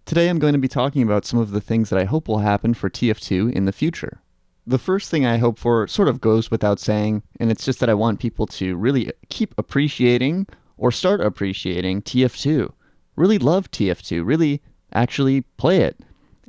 Today I'm going to be talking about some of the things that I hope will happen for TF2 in the future. The first thing I hope for sort of goes without saying, and it's just that I want people to really keep appreciating or start appreciating TF2. Really love TF2, really actually play it,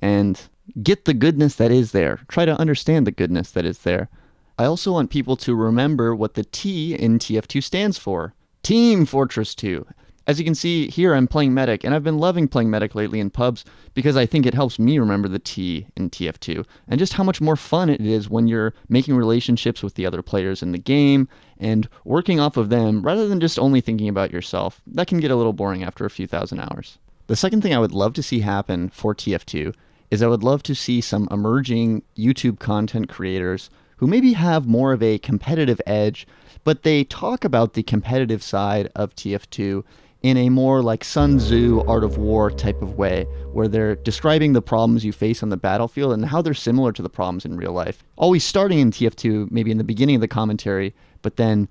and get the goodness that is there. Try to understand the goodness that is there. I also want people to remember what the T in TF2 stands for. Team Fortress 2. As you can see here, I'm playing Medic, and I've been loving playing Medic lately in pubs because I think it helps me remember the T in TF2 and just how much more fun it is when you're making relationships with the other players in the game and working off of them rather than just only thinking about yourself. That can get a little boring after a few thousand hours. The second thing I would love to see happen for TF2 is I would love to see some emerging YouTube content creators who maybe have more of a competitive edge, but they talk about the competitive side of TF2 in a more like Sun Tzu Art of War type of way, where they're describing the problems you face on the battlefield and how they're similar to the problems in real life. Always starting in TF2, maybe in the beginning of the commentary, but then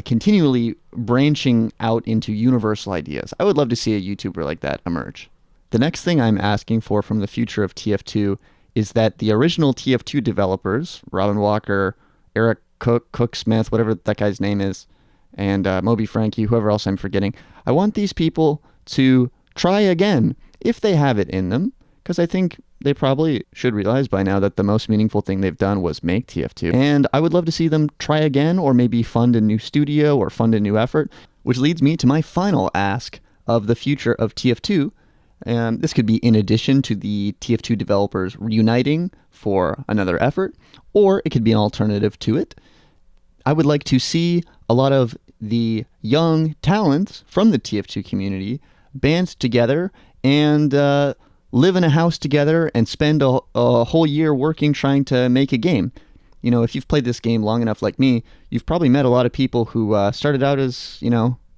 continually branching out into universal ideas. I would love to see a YouTuber like that emerge. The next thing I'm asking for from the future of TF2 is that the original TF2 developers, Robin Walker, Eric Cook Smith, whatever that guy's name is, and Moby Frankie, whoever else I'm forgetting, I want these people to try again if they have it in them, because I think they probably should realize by now that the most meaningful thing they've done was make TF2. And I would love to see them try again, or maybe fund a new studio or fund a new effort, which leads me to my final ask of the future of TF2. This could be in addition to the TF2 developers reuniting for another effort, or it could be an alternative to it. I would like to see a lot of the young talents from the TF2 community band together and live in a house together and spend a whole year working trying to make a game. You know, if you've played this game long enough like me, you've probably met a lot of people who started out as,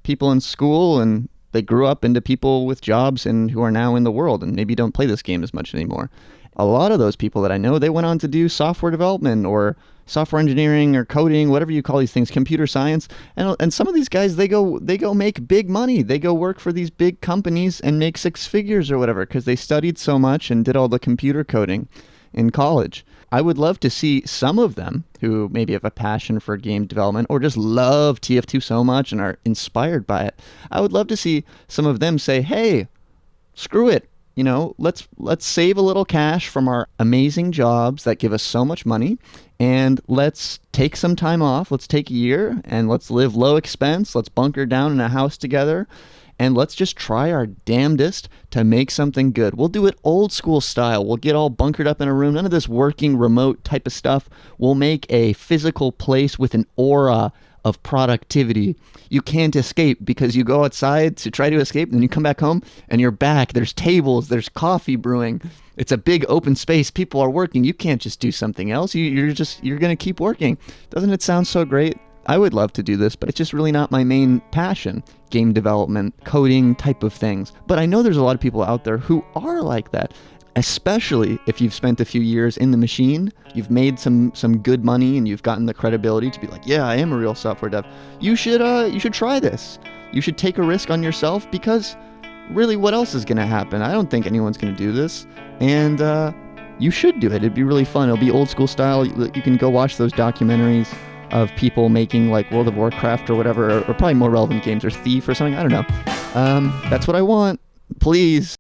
people in school, and they grew up into people with jobs and who are now in the world and maybe don't play this game as much anymore. A lot of those people that I know, they went on to do software development or software engineering or coding, whatever you call these things, computer science. And some of these guys, they go make big money. They go work for these big companies and make six figures or whatever because they studied so much and did all the computer coding in college. I would love to see some of them who maybe have a passion for game development or just love TF2 so much and are inspired by it. I would love to see some of them say, hey, screw it. Let's save a little cash from our amazing jobs that give us so much money, and let's take some time off. Let's take a year and let's live low expense. Let's bunker down in a house together, and let's just try our damnedest to make something good. We'll do it old school style. We'll get all bunkered up in a room. None of this working remote type of stuff. We'll make a physical place with an aura of productivity. You can't escape because you go outside to try to escape, and then you come back home and you're back. There's tables, there's coffee brewing. It's a big open space. People are working. You can't just do something else. You're going to keep working. Doesn't it sound so great? I would love to do this, but it's just really not my main passion. Game development, coding type of things. But I know there's a lot of people out there who are like that. Especially if you've spent a few years in the machine, you've made some good money, and you've gotten the credibility to be like, yeah, I am a real software dev. You should try this. You should take a risk on yourself, because really, what else is going to happen? I don't think anyone's going to do this, and you should do it. It'd be really fun. It'll be old school style. You can go watch those documentaries of people making like World of Warcraft or whatever, or probably more relevant games, or Thief or something. I don't know. That's what I want. Please.